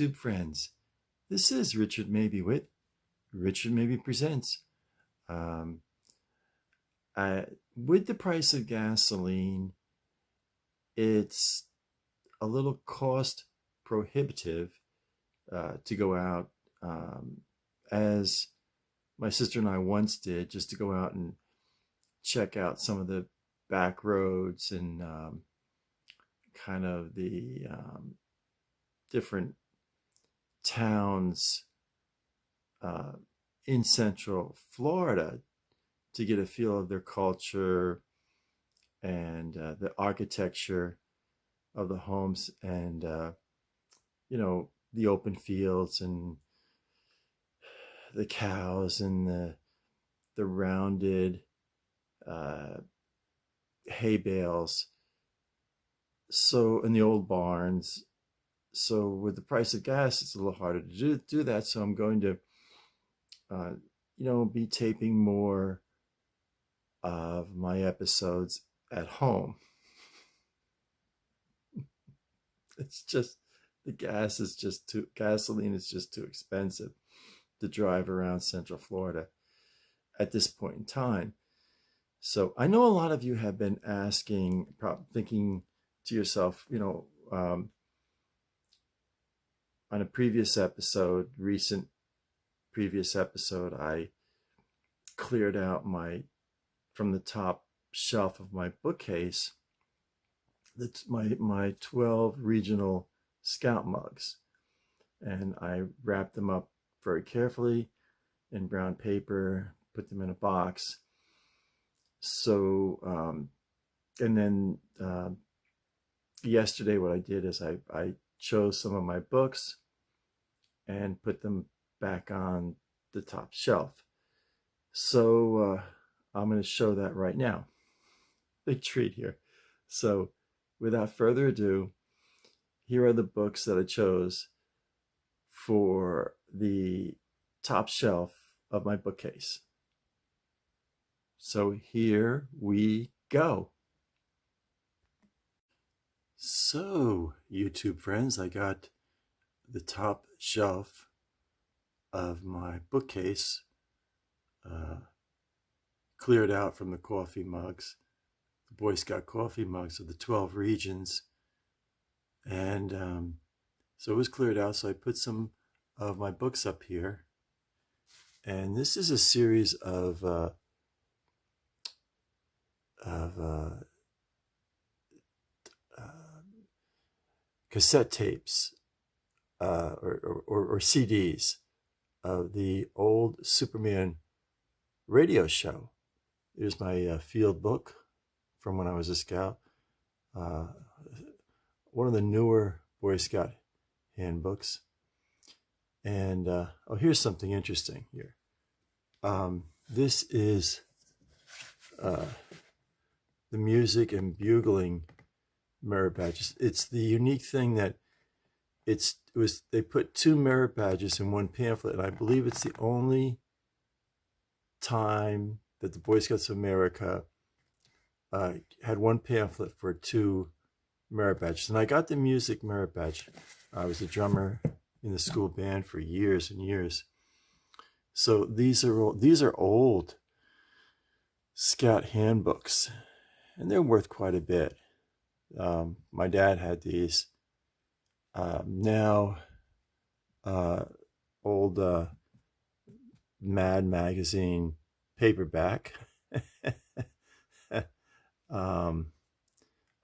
YouTube friends. This is Richard Mabey with Richard Mabey Presents. With the price of gasoline, it's a little cost prohibitive to go out as my sister and I once did, just to go out and check out some of the back roads and kind of the different towns in Central Florida to get a feel of their culture and the architecture of the homes and, the open fields and the cows and the rounded hay bales. So, in the old barns. So with the price of gas, it's a little harder to do that. So I'm going to, be taping more of my episodes at home. It's just, gasoline is just too expensive to drive around Central Florida at this point in time. So I know a lot of you have been asking, thinking to yourself, on a previous episode, I cleared out from the top shelf of my bookcase, my 12 regional scout mugs. And I wrapped them up very carefully in brown paper, put them in a box. So, and then yesterday what I did is I chose some of my books and put them back on the top shelf. So I'm going to show that right now. Big treat here. So without further ado, here are the books that I chose for the top shelf of my bookcase. So here we go. So, YouTube friends, I got the top shelf of my bookcase cleared out from the coffee mugs, the Boy Scout coffee mugs of the 12 regions. And so it was cleared out, so I put some of my books up here. And this is a series of cassette tapes or CDs of the old Superman radio show. Here's my field book from when I was a scout. One of the newer Boy Scout handbooks. And here's something interesting here. This is the music and bugling merit badges. It's the unique thing that they put 2 merit badges in one pamphlet, and I believe it's the only time that the Boy Scouts of America had one pamphlet for 2 merit badges. And I got the music merit badge. I was a drummer in the school band for years and years. So these are old Scout handbooks, and they're worth quite a bit. My dad had these. Now, old Mad magazine paperback. I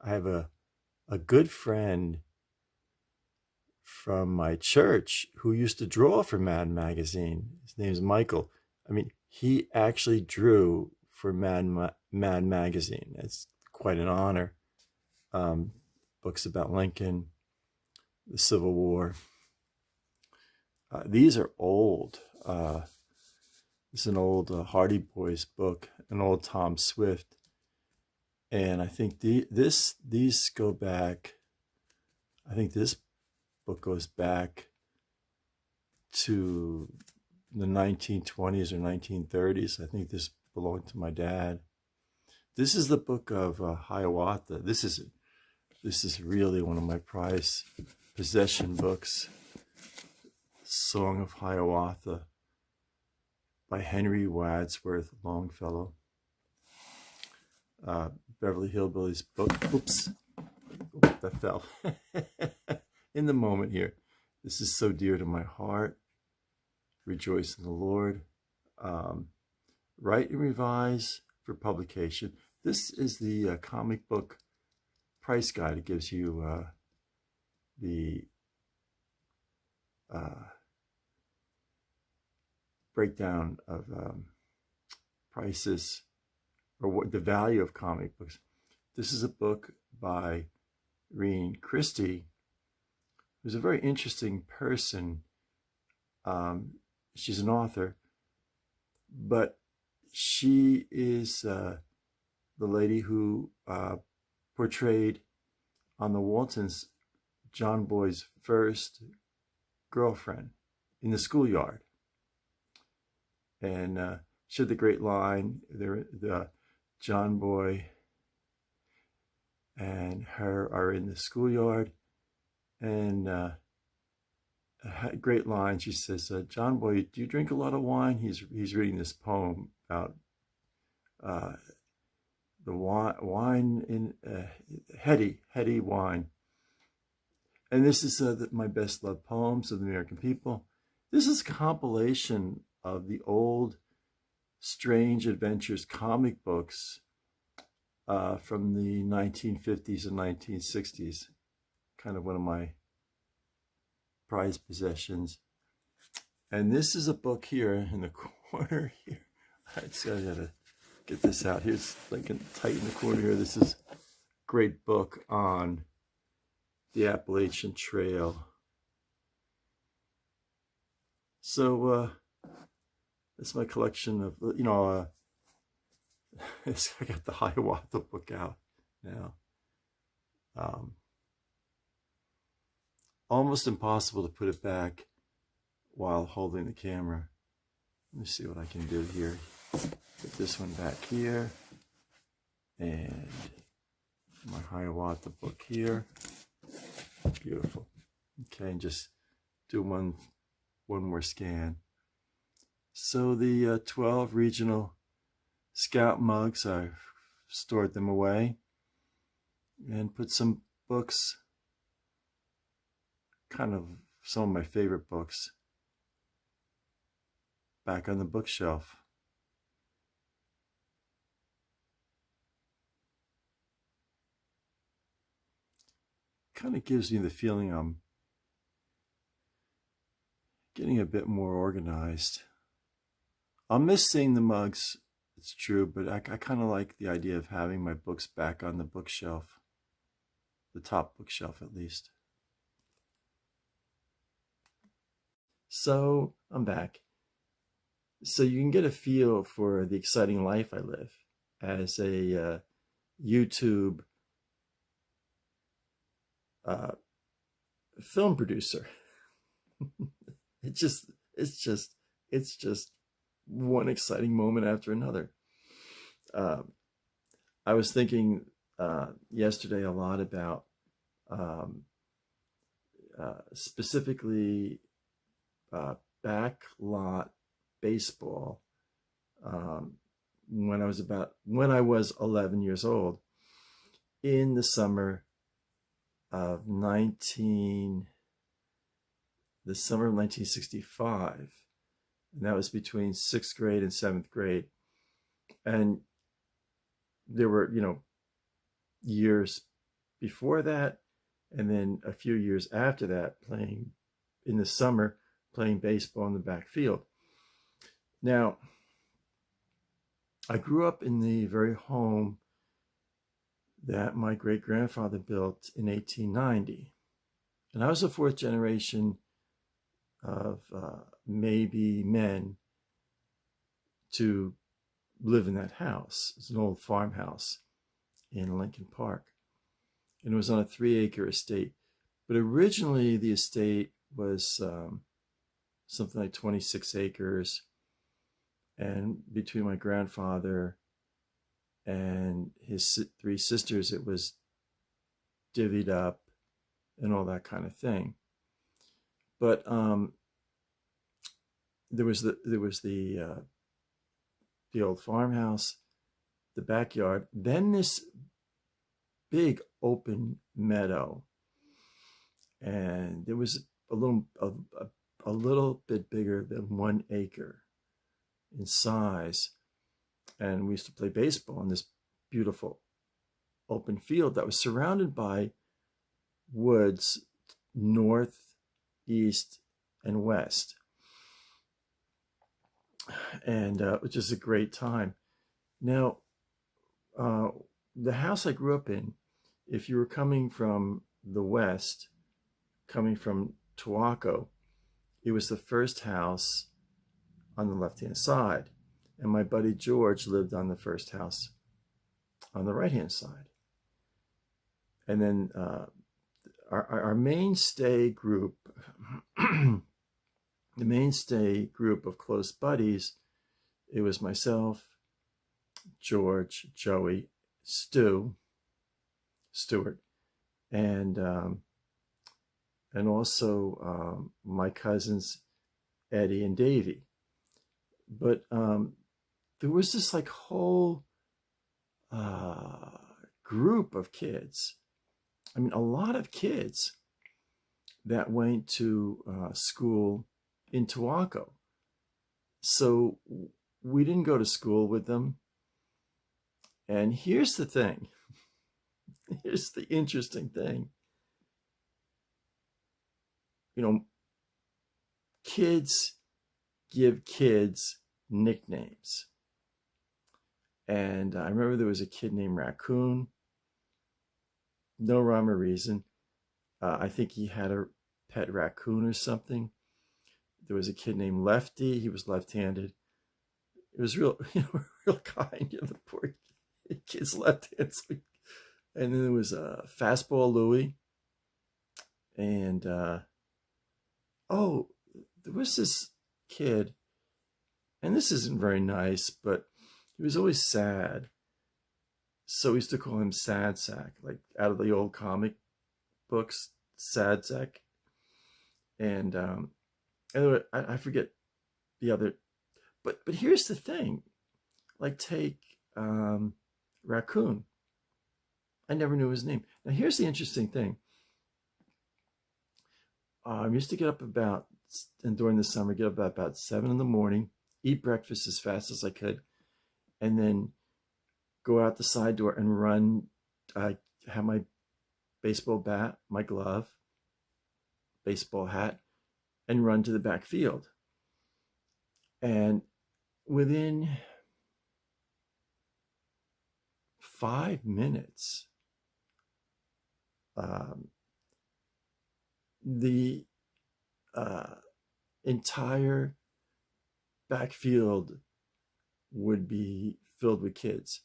have a good friend from my church who used to draw for Mad magazine. His name is Michael. I mean, he actually drew for Mad magazine. It's quite an honor. Books about Lincoln, the Civil War. These are old. It's an old Hardy Boys book, an old Tom Swift. And I think these go back, I think this book goes back to the 1920s or 1930s. I think this belonged to my dad. This is the book of Hiawatha. This is really one of my prized possession books. Song of Hiawatha by Henry Wadsworth Longfellow. Beverly Hillbillies book. Oops, that fell. In the moment here. This is so dear to my heart. Rejoice in the Lord. Write and revise for publication. This is the comic book price guide. It gives you the breakdown of prices or what the value of comic books. This is a book by Reen Christie, who's a very interesting person. She's an author, but she is the lady who portrayed on the Waltons John Boy's first girlfriend in the schoolyard. And she had the great line, the John Boy and her are in the schoolyard, and a great line. She says, "John Boy, do you drink a lot of wine?" He's reading this poem about the wine in heady wine. And this is my best loved poems of the American people. This is a compilation of the old Strange Adventures comic books from the 1950s and 1960s. Kind of one of my prized possessions. And this is a book here in the corner here. I just gotta get this out. Here's like tight in the corner here. This is a great book on the Appalachian Trail. So it's my collection of, I got the Hiawatha book out now. Almost impossible to put it back while holding the camera. Let me see what I can do here. Put this one back here. And my Hiawatha book here. Beautiful. Okay, and just do one more scan. So the 12 regional scout mugs, I've stored them away and put some books, kind of some of my favorite books, back on the bookshelf. Kind of gives me the feeling I'm getting a bit more organized. I'll miss seeing the mugs, it's true, but I kind of like the idea of having my books back on the bookshelf, the top bookshelf at least. So I'm back. So you can get a feel for the exciting life I live as a YouTube film producer. It's just one exciting moment after another. I was thinking yesterday a lot about specifically backlot baseball when I was 11 years old in the summer of 1965. And that was between 6th grade and 7th grade. And there were, years before that, and then a few years after that, playing in the summer, playing baseball in the backfield. Now, I grew up in the very home that my great-grandfather built in 1890. And I was the fourth generation of Mabey men to live in that house. It's an old farmhouse in Lincoln Park. And it was on a 3-acre estate. But originally the estate was something like 26 acres. And between my grandfather and his 3 sisters, it was divvied up and all that kind of thing. But the old farmhouse, the backyard, then this big open meadow, and it was a little bit bigger than 1 acre in size, and we used to play baseball in this beautiful open field that was surrounded by woods north, east, and west, and which is a great time. Now, uh, the house I grew up in, if you were coming from the west, coming from Tuaco, it was the first house on the left-hand side, and my buddy George lived on the first house on the right-hand side. And then our mainstay group, the mainstay group of close buddies, it was myself, George, Joey, Stewart, and also my cousins Eddie and Davy. But there was this like whole group of kids. I mean, a lot of kids that went to school in Tuaco. So we didn't go to school with them. And here's the thing. Here's the interesting thing. You know, kids give kids nicknames. And I remember there was a kid named Raccoon. No rhyme or reason. I think he had a pet raccoon or something. There was a kid named Lefty. He was left-handed. It was real, real kind. The poor kid's left-handed. And then there was Fastball Louie. And there was this kid, and this isn't very nice, but he was always sad. So we used to call him Sad Sack, like out of the old comic books, Sad Sack. And anyway, I forget the other, but here's the thing. Like take Raccoon. I never knew his name. Now here's the interesting thing. I used to get up and during the summer, get up about 7 in the morning, eat breakfast as fast as I could, and then go out the side door and run. I have my baseball bat, my glove, baseball hat, and run to the back field. And within 5 minutes, the entire backfield would be filled with kids,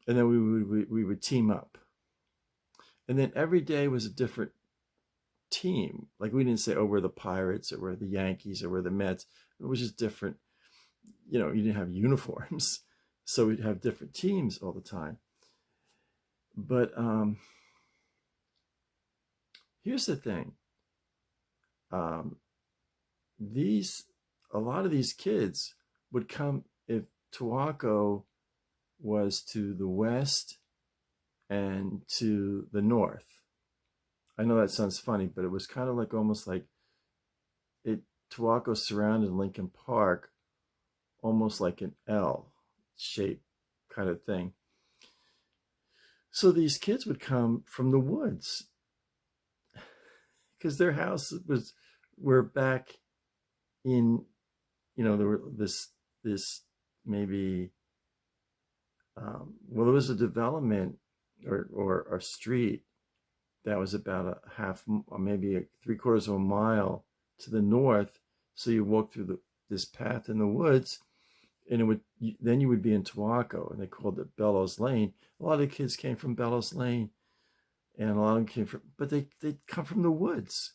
and then we would team up, and then every day was a different team. Like we didn't say, oh, we're the Pirates or we're the Yankees or we're the Mets. It was just different. You didn't have uniforms, so we'd have different teams all the time. But here's the thing. A lot of these kids would come if Tuaco was to the west and to the north. I know that sounds funny, but it was kind of like almost like Tuaco surrounded Lincoln Park, almost like an L shape kind of thing. So these kids would come from the woods because their houses were back in, there were this maybe, there was a development or a street that was about a half, maybe 3/4 of a mile to the north. So you walk through this path in the woods, and then you would be in Tuaco, and they called it Bellows Lane. A lot of the kids came from Bellows Lane, and a lot of them came from, but they come from the woods.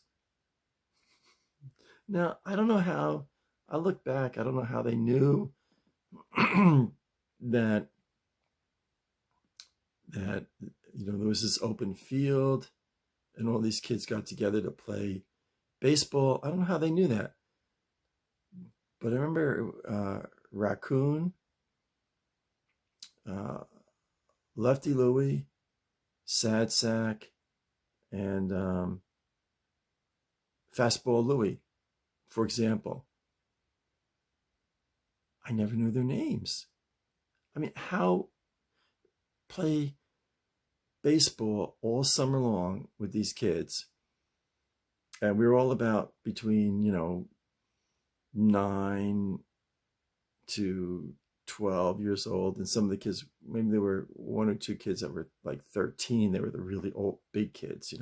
Now, I don't know how, I look back, I don't know how they knew that there was this open field and all these kids got together to play baseball. I don't know how they knew that. But I remember Raccoon, uh, Lefty Louie, Sad Sack, and Fastball Louie, for example. I never knew their names. I mean, how play baseball all summer long with these kids? And we were all about between, 9 to 12 years old. And some of the kids, maybe there were one or two kids that were like 13. They were the really old, big kids.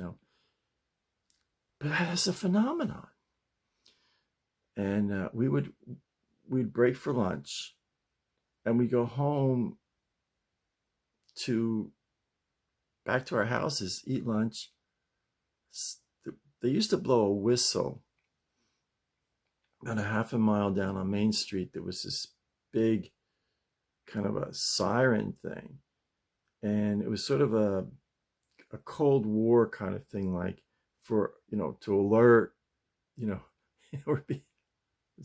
But that's a phenomenon. And we'd break for lunch and we go home to back to our houses, eat lunch. They used to blow a whistle about a half a mile down on Main Street. There was this big kind of a siren thing. And it was sort of a Cold War kind of thing, like for, to alert, it's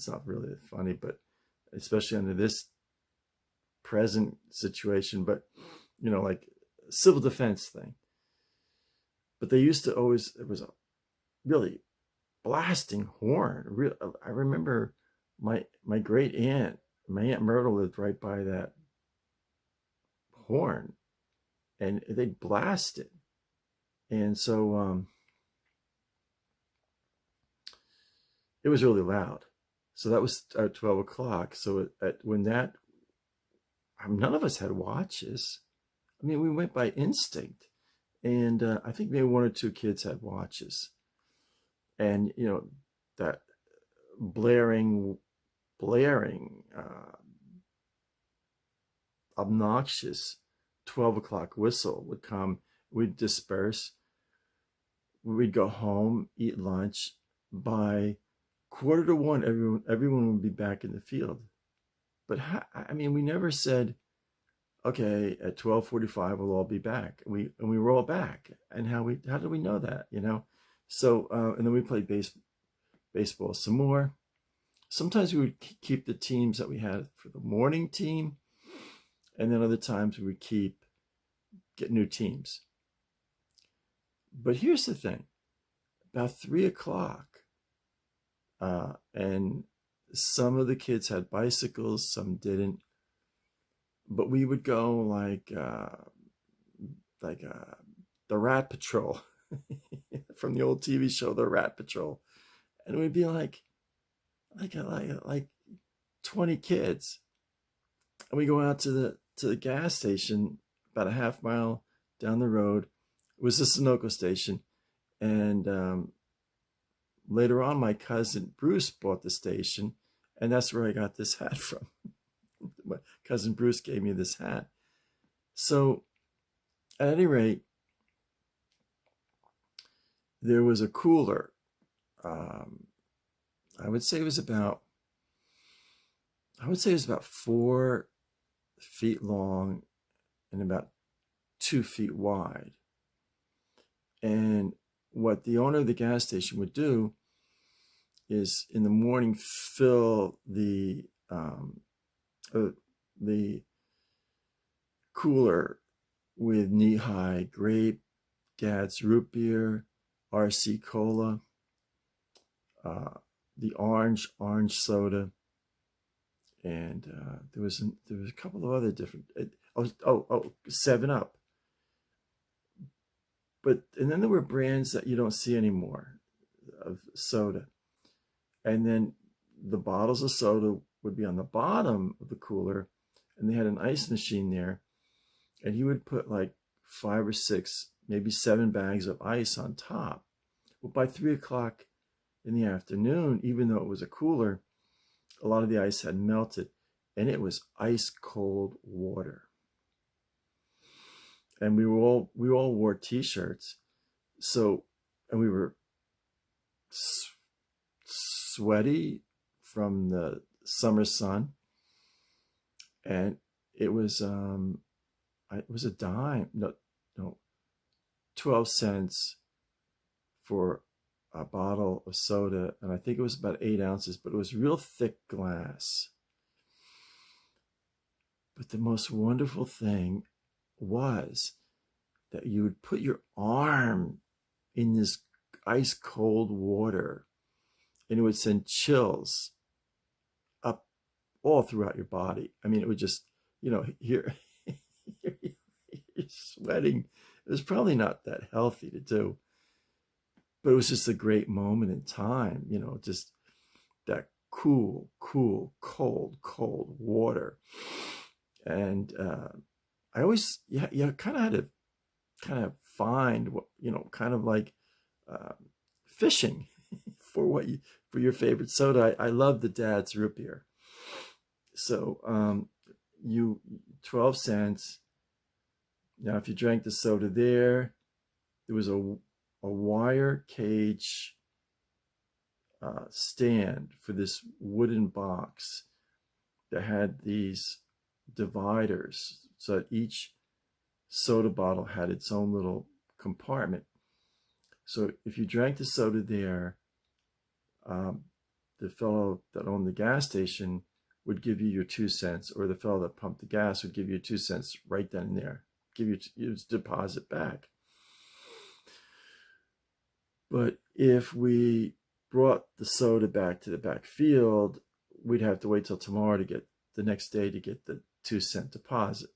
not really funny, but especially under this present situation, but, like civil defense thing. But they used to always, it was a really blasting horn. I remember my great aunt, my Aunt Myrtle, lived right by that horn, and they'd blast it. And so it was really loud. So that was at 12 o'clock. So when that, none of us had watches. I mean, we went by instinct. And I think maybe one or two kids had watches. And, that blaring, obnoxious 12 o'clock whistle would come. We'd disperse. We'd go home, eat lunch. By 1:45, everyone would be back in the field. But we never said, okay, at 12:45 we'll all be back. We were all back. And how did we know that? So and then we played baseball some more. Sometimes we would keep the teams that we had for the morning team, and then other times we would get new teams. But here's the thing: about 3 o'clock, and some of the kids had bicycles, some didn't. But we would go like the Rat Patrol from the old TV show, The Rat Patrol, and we'd be like 20 kids, and we go out to the gas station about a half mile down the road. It was the Sunoco station, and later on, my cousin Bruce bought the station, and that's where I got this hat from. My cousin Bruce gave me this hat. So, at any rate, there was a cooler. I would say it was about 4 feet long and about 2 feet wide. And what the owner of the gas station would do is in the morning fill the cooler with knee-high grape, Dad's root beer, RC cola, the orange soda, and there was a couple of other different 7-Up. And then there were brands that you don't see anymore of soda. And then the bottles of soda would be on the bottom of the cooler, and they had an ice machine there, and he would put like 5 or 6, maybe 7 bags of ice on top. Well, by 3 o'clock in the afternoon, even though it was a cooler, a lot of the ice had melted, and it was ice cold water. And we all wore T-shirts, and we were sweaty from the summer sun, and it was a dime, no, 12 cents for a bottle of soda, and I think it was about 8 ounces, but it was real thick glass. But the most wonderful thing was that you would put your arm in this ice cold water, and it would send chills up all throughout your body. I mean, it would just, you're sweating. It was probably not that healthy to do, but it was just a great moment in time, just that cool, cold water. And I always, kind of had to kind of find what, kind of like uh, fishing for your favorite soda. I love the Dad's root beer. So you 12 cents. Now, if you drank the soda there was a wire cage stand for this wooden box that had these dividers, so that each soda bottle had its own little compartment. So if you drank the soda there, the fellow that owned the gas station would give you your 2 cents, or the fellow that pumped the gas would give you 2 cents right then and there, give you your deposit back. But if we brought the soda back to the back field, we'd have to wait till tomorrow the next day to get the 2 cent deposit.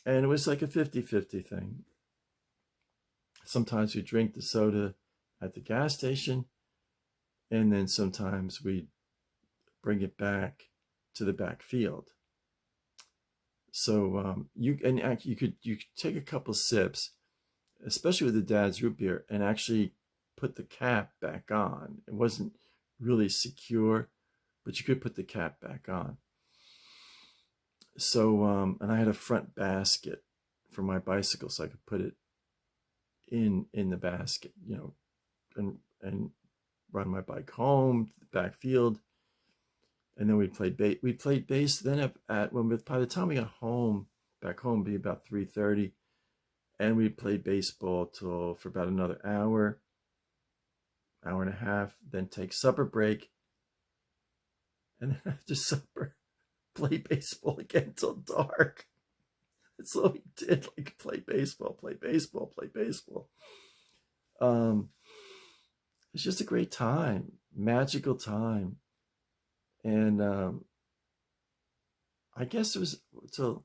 And it was like a 50-50 thing. Sometimes we drink the soda at the gas station, and then sometimes we bring it back to the back field. So you could take a couple sips, especially with the Dad's root beer, and actually put the cap back on. It wasn't really secure, but you could put the cap back on. So and I had a front basket for my bicycle, so I could put it in the basket, and run my bike home to the back field. And then we played bass. Then by the time we got back home, it'd be about 3:30, and we played baseball for about another hour and a half. Then take supper break, and then after supper, play baseball again till dark. That's all we did, like play baseball. It's just a great time, magical time. And I guess it was till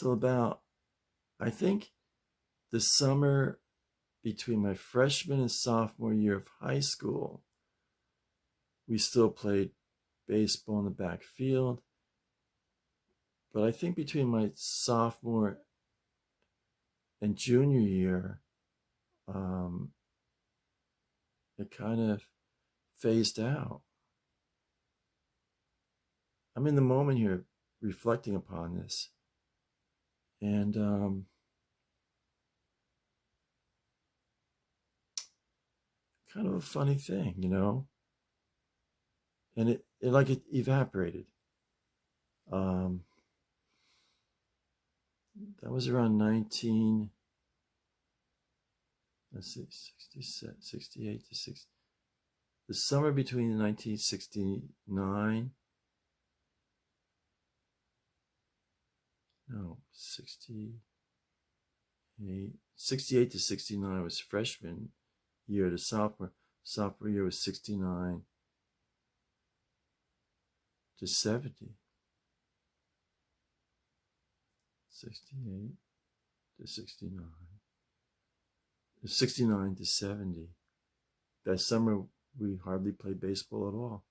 about, I think, the summer between my freshman and sophomore year of high school, we still played baseball in the back field. But I think between my sophomore and junior year, it kind of phased out. I'm in the moment here reflecting upon this. And kind of a funny thing, And it evaporated. That was around 68 to 60. The summer between 1969. No, 68 to 69 was freshman year to sophomore. Sophomore year was 69 to 70. 68 to 69. 69 to 70. That summer, we hardly played baseball at all.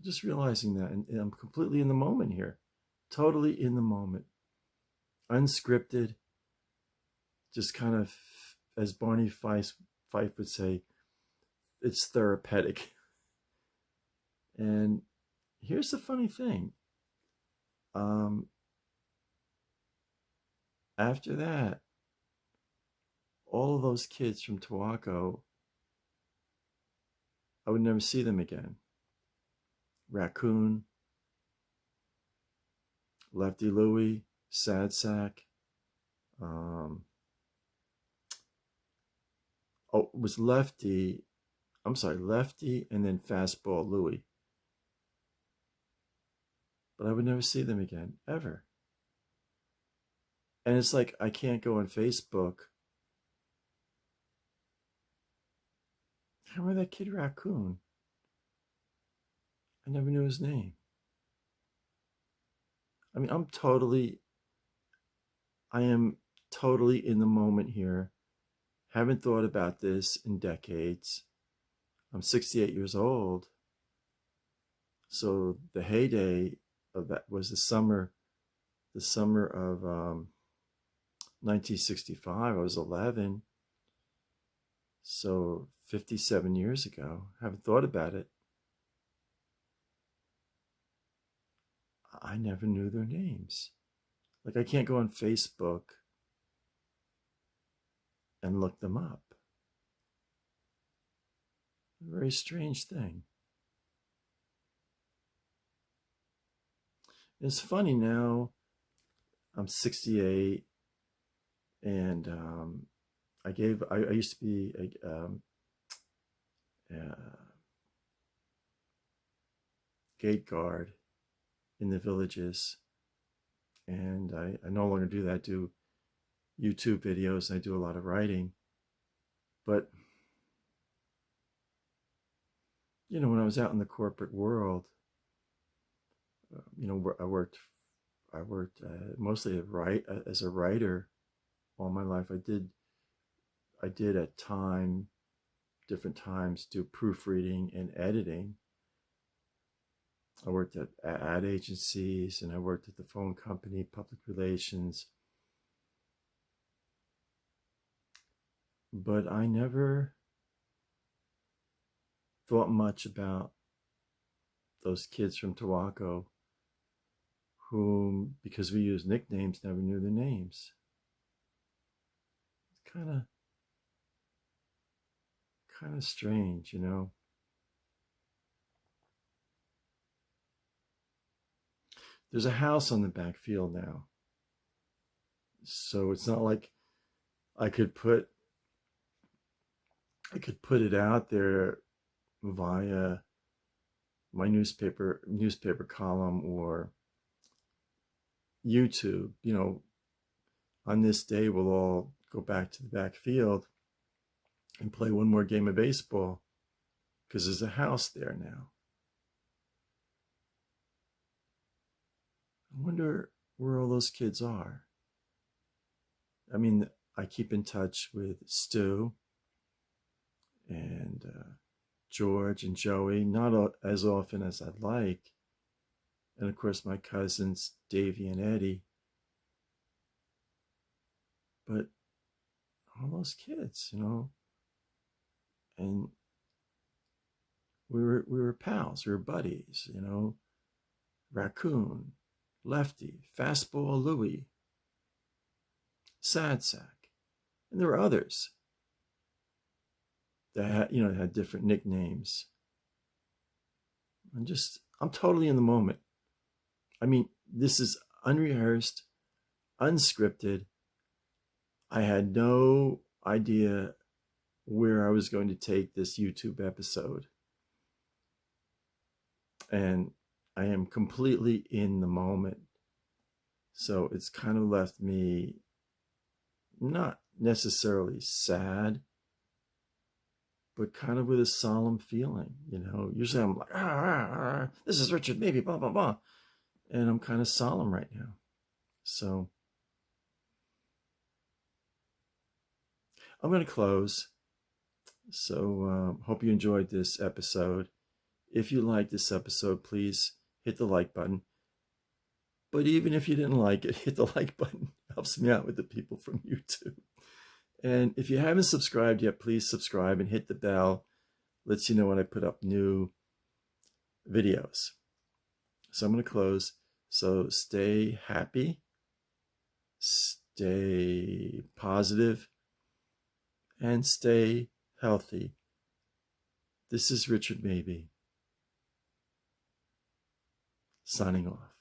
Just realizing that, and I'm completely in the moment here. Totally in the moment. Unscripted. Just kind of, as Barney Fife would say, it's therapeutic. And here's the funny thing. After that, all of those kids from Tawaco, I would never see them again. Raccoon, Lefty Louie, Sad Sack. It was Lefty. I'm sorry, Lefty and then Fastball Louie. But I would never see them again, ever. And it's like I can't go on Facebook. I remember that kid Raccoon. I never knew his name. I mean, I am totally in the moment here. Haven't thought about this in decades. I'm 68 years old. So the heyday of that was the summer of 1965. I was 11. So 57 years ago. Haven't thought about it. I never knew their names. Like I can't go on Facebook and look them up. A very strange thing. It's funny now, I'm 68 and I used to be a gate guard in the villages, and I no longer do that. I do YouTube videos and I do a lot of writing. But you know, when I was out in the corporate world, you know, I worked mostly as a writer all my life. I did at different times do proofreading and editing. I worked at ad agencies and I worked at the phone company, public relations. But I never thought much about those kids from Tawako whom, because we use nicknames, never knew their names. It's kind of strange, you know. There's a house on the back field now. So it's not like I could put it out there via my newspaper column or YouTube. You know, on this day we'll all go back to the back field and play one more game of baseball because there's a house there now. I wonder where all those kids are. I mean, I keep in touch with Stu and George and Joey, not as often as I'd like. And of course, my cousins, Davey and Eddie. But all those kids, you know, and we were pals, we were buddies, you know. Raccoon, Lefty, Fastball Louie, Sad Sack, and there were others that had different nicknames. I'm totally in the moment. I mean, this is unrehearsed, unscripted. I had no idea where I was going to take this YouTube episode. And I am completely in the moment. So it's kind of left me not necessarily sad, but kind of with a solemn feeling, you know. Usually I'm like, this is Richard Mabey, blah, blah, blah. And I'm kind of solemn right now. So I'm going to close. So hope you enjoyed this episode. If you liked this episode, please hit the like button. But even if you didn't like it, hit the like button. It helps me out with the people from YouTube. And if you haven't subscribed yet, please subscribe and hit the bell. Lets you know when I put up new videos. So I'm going to close. So stay happy, stay positive, and stay healthy. This is Richard Mabey, signing off.